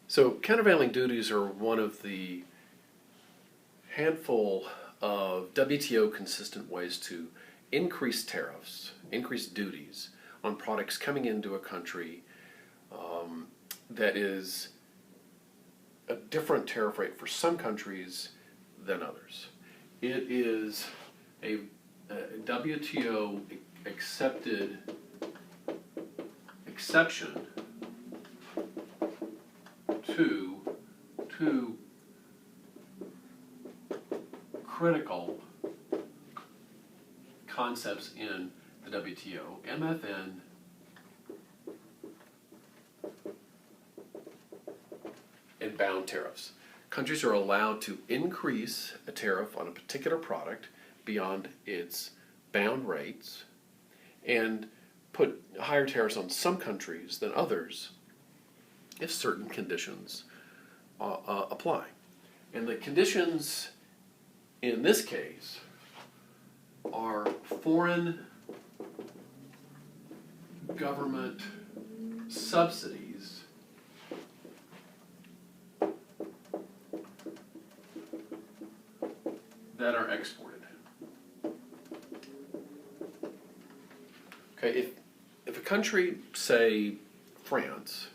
So countervailing duties are one of the handful of WTO consistent ways to increase tariffs, increase duties on products coming into a country that is a different tariff rate for some countries than others. It is a WTO accepted exception to two critical concepts in the WTO, MFN and bound tariffs. Countries are allowed to increase a tariff on a particular product beyond its bound rates and put higher tariffs on some countries than others if certain conditions apply. And the conditions in this case are foreign government subsidies that are exported. Okay, if a country, say France,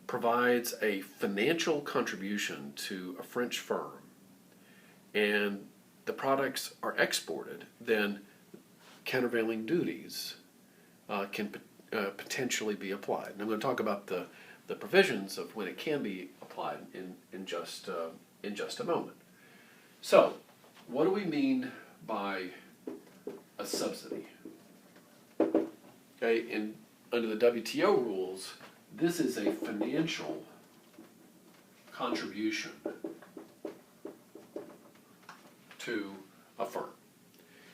provides a financial contribution to a French firm and the products are exported, then countervailing duties can potentially be applied. And I'm going to talk about the provisions of when it can be applied in just a moment. So, what do we mean by a subsidy? Okay, under the WTO rules, this is a financial contribution to a firm.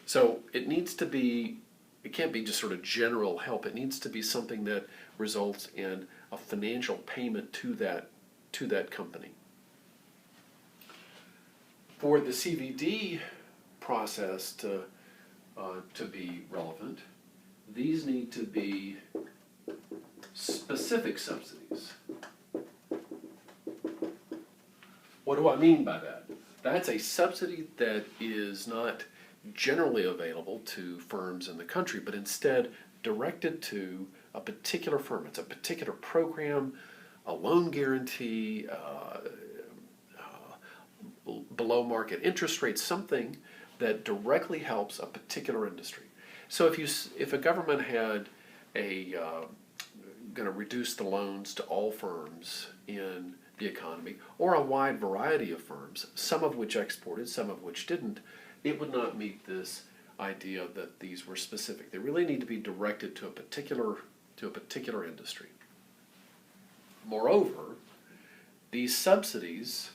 So it needs to be, it can't be just sort of general help. It needs to be something that results in a financial payment to that company. For the CVD process to be relevant, these need to be specific subsidies. What do I mean by that? That's a subsidy that is not generally available to firms in the country, but instead directed to a particular firm. It's a particular program, a loan guarantee, below market interest rates, something that directly helps a particular industry. So if a government had going to reduce the loans to all firms in the economy, or a wide variety of firms, some of which exported, some of which didn't, it would not meet this idea that these were specific. They really need to be directed to a particular industry. Moreover, these subsidies,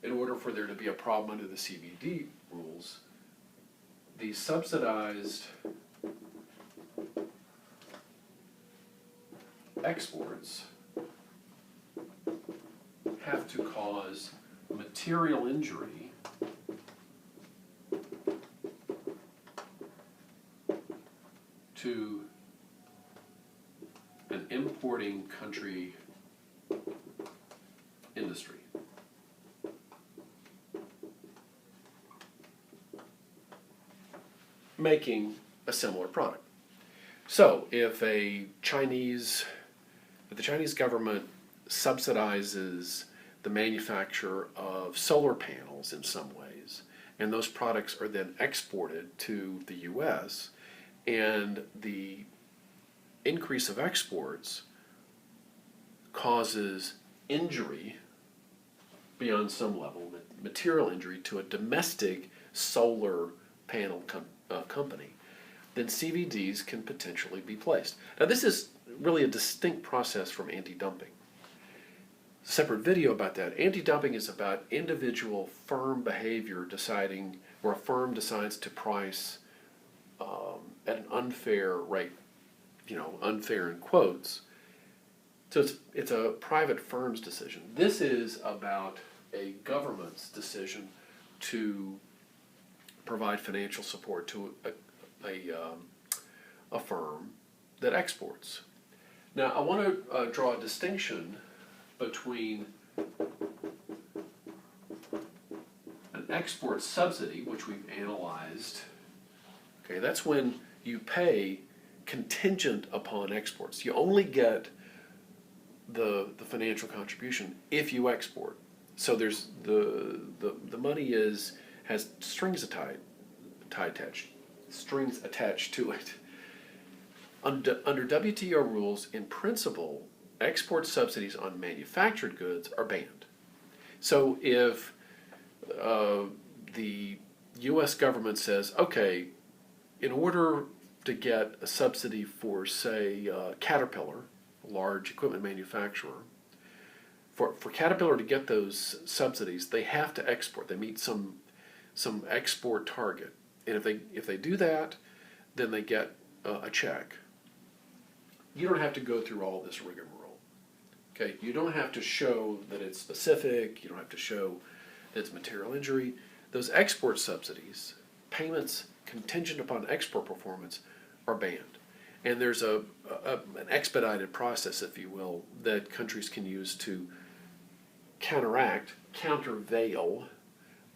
in order for there to be a problem under the CVD rules, these subsidized exports have to cause material injury to an importing country industry. Making a similar product. So if the Chinese government subsidizes the manufacture of solar panels in some ways, and those products are then exported to the US, and the increase of exports causes injury beyond some level, material injury to a domestic solar panel company, then CVDs can potentially be placed. Now this is really a distinct process from anti-dumping. Separate video about that. Anti-dumping is about individual firm behavior deciding, where a firm decides to price at an unfair rate, unfair in quotes. So it's a private firm's decision. This is about a government's decision to provide financial support to a firm that exports. Now, I want to draw a distinction between an export subsidy, which we've analyzed. Okay, that's when you pay contingent upon exports. You only get the financial contribution if you export. So there's the money has strings attached to it. Under WTO rules, in principle, export subsidies on manufactured goods are banned. So if the U.S. government says, okay, in order to get a subsidy for, say, Caterpillar, a large equipment manufacturer, for Caterpillar to get those subsidies, they have to export. They meet some export target, and if they do that, then they get a check. You don't have to go through all this rigmarole. Okay, you don't have to show that it's specific. You don't have to show that it's material injury. Those export subsidies, payments contingent upon export performance, are banned. And there's an expedited process, if you will, that countries can use to countervail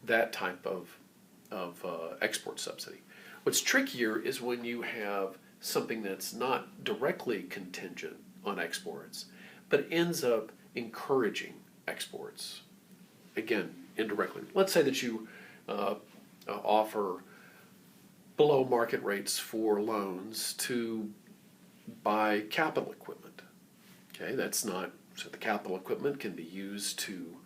that type of export subsidy. What's trickier is when you have something that's not directly contingent on exports, but ends up encouraging exports. Again, indirectly. Let's say that you offer below market rates for loans to buy capital equipment. Okay, that's not, so the capital equipment can be used to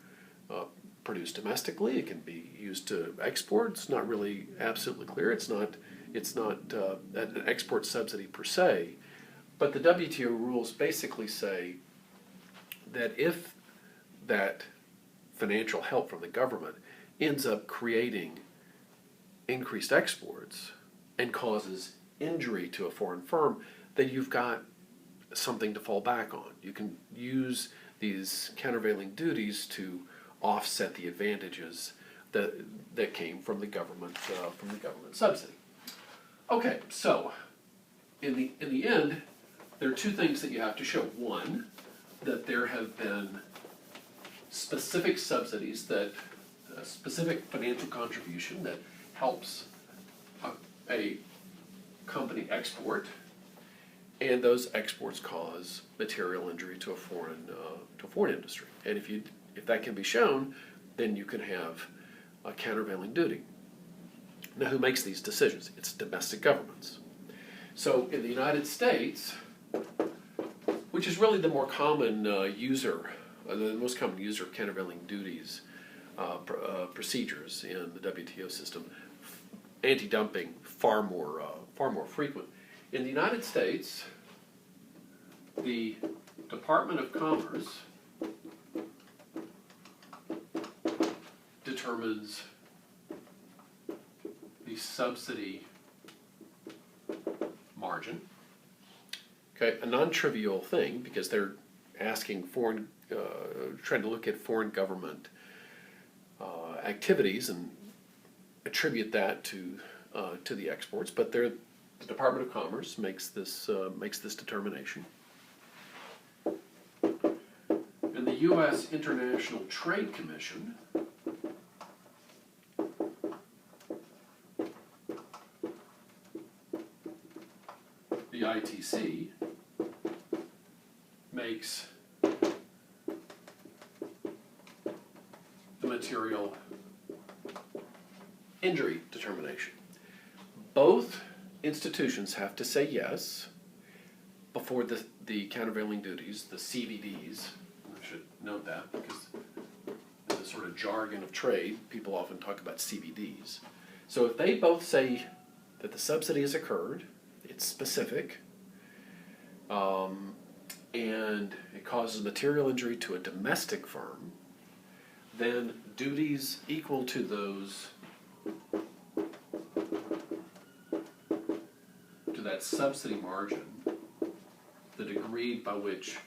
produce domestically. It can be used to export. It's not really absolutely clear. It's not an export subsidy per se, but the WTO rules basically say that if that financial help from the government ends up creating increased exports and causes injury to a foreign firm, then you've got something to fall back on. You can use these countervailing duties to offset the advantages that came from the government subsidy. Okay, so in the end, there are two things that you have to show. One, that there have been specific subsidies, that a specific financial contribution that helps a company export, and those exports cause material injury to a foreign industry. And if that can be shown, then you can have a countervailing duty. Now, who makes these decisions? It's domestic governments. So in the United States, which is really the more common the most common user of countervailing duties procedures in the WTO system, anti-dumping far more frequent. In the United States, the Department of Commerce determines the subsidy margin. Okay, a non-trivial thing, because they're asking trying to look at foreign government activities and attribute that to the exports. But the Department of Commerce makes this determination. And the U.S. International Trade Commission the ITC makes the material injury determination. Both institutions have to say yes before the countervailing duties, the CVDs. I should note that because in the sort of jargon of trade, people often talk about CVDs. So if they both say that the subsidy has occurred, it's specific, and it causes material injury to a domestic firm, then duties equal to those, to that subsidy margin, the degree by which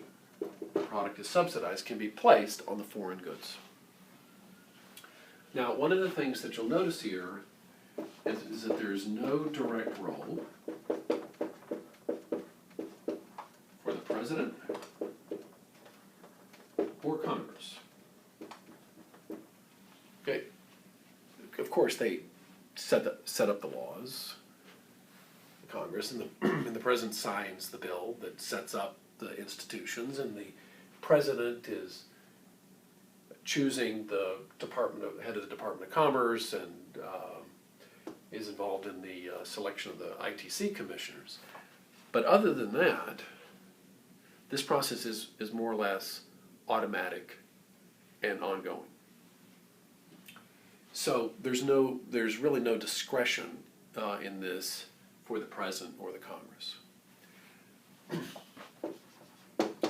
the product is subsidized, can be placed on the foreign goods. Now, one of the things that you'll notice here is that there is no direct role for the President or Congress. Okay. Of course, they set up the laws, the Congress, and and the President signs the bill that sets up the institutions, and the President is choosing the head of the Department of Commerce, and is involved in the selection of the ITC commissioners. But other than that, this process is more or less automatic and ongoing. So there's really no discretion in this for the President or the Congress.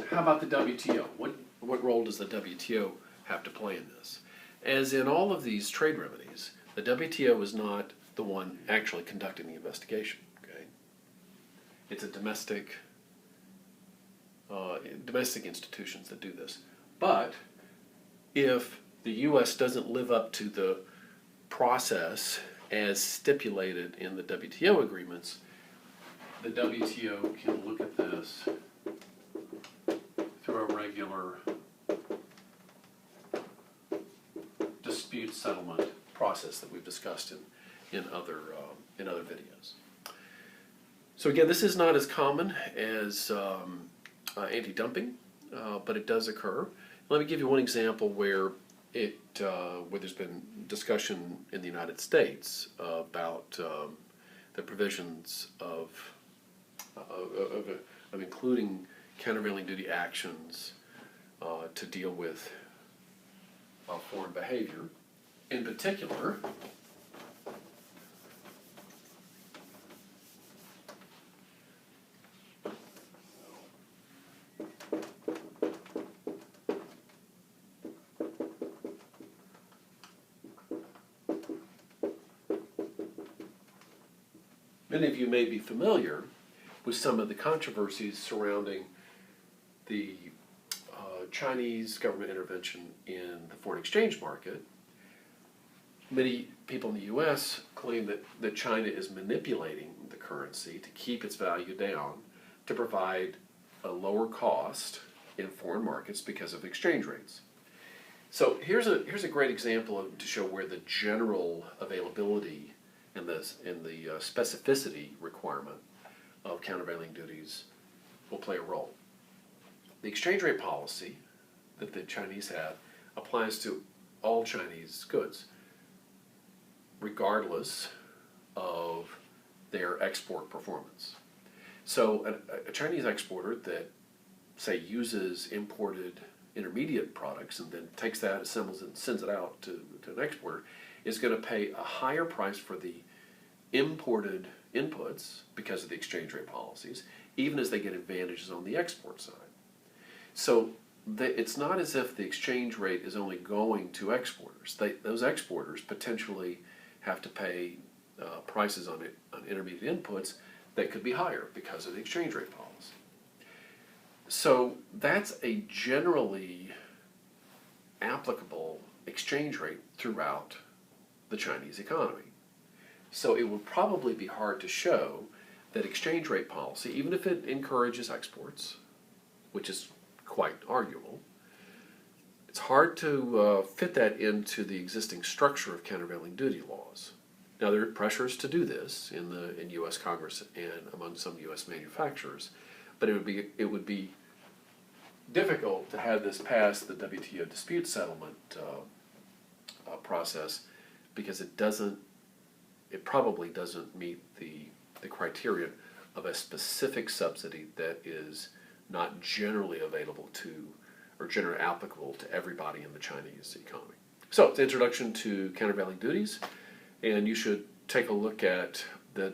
How about the WTO? What role does the WTO have to play in this? As in all of these trade remedies, the WTO is not the one actually conducting the investigation. Okay, it's a domestic institutions that do this. But if the U.S. doesn't live up to the process as stipulated in the WTO agreements, the WTO can look at this through a regular dispute settlement process that we've discussed in other videos. So again, this is not as common as anti-dumping, but it does occur. Let me give you one example where there's been discussion in the United States about the provisions of including countervailing duty actions to deal with foreign behavior. In particular, many of you may be familiar with some of the controversies surrounding the Chinese government intervention in the foreign exchange market. Many people in the U.S. claim that China is manipulating the currency to keep its value down to provide a lower cost in foreign markets because of exchange rates. So here's a great example to show where the general availability and the specificity requirement of countervailing duties will play a role. The exchange rate policy that the Chinese have applies to all Chinese goods, regardless of their export performance. So a Chinese exporter that, say, uses imported intermediate products and then takes that, assembles it, and sends it out to an exporter, is going to pay a higher price for the imported inputs because of the exchange rate policies, even as they get advantages on the export side. So it's not as if the exchange rate is only going to exporters. Those exporters potentially have to pay prices on intermediate inputs that could be higher because of the exchange rate policy. So that's a generally applicable exchange rate throughout the Chinese economy. So it would probably be hard to show that exchange rate policy, even if it encourages exports, which is quite arguable, it's hard to fit that into the existing structure of countervailing duty laws. Now, there are pressures to do this in U.S. Congress and among some U.S. manufacturers, but it would be difficult to have this pass the WTO dispute settlement process because it probably doesn't meet the criterion of a specific subsidy that is not generally available to or generally applicable to everybody in the Chinese economy. So it's an introduction to countervailing duties, and you should take a look at the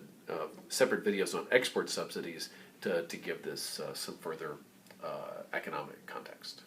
separate videos on export subsidies to give this some further economic context.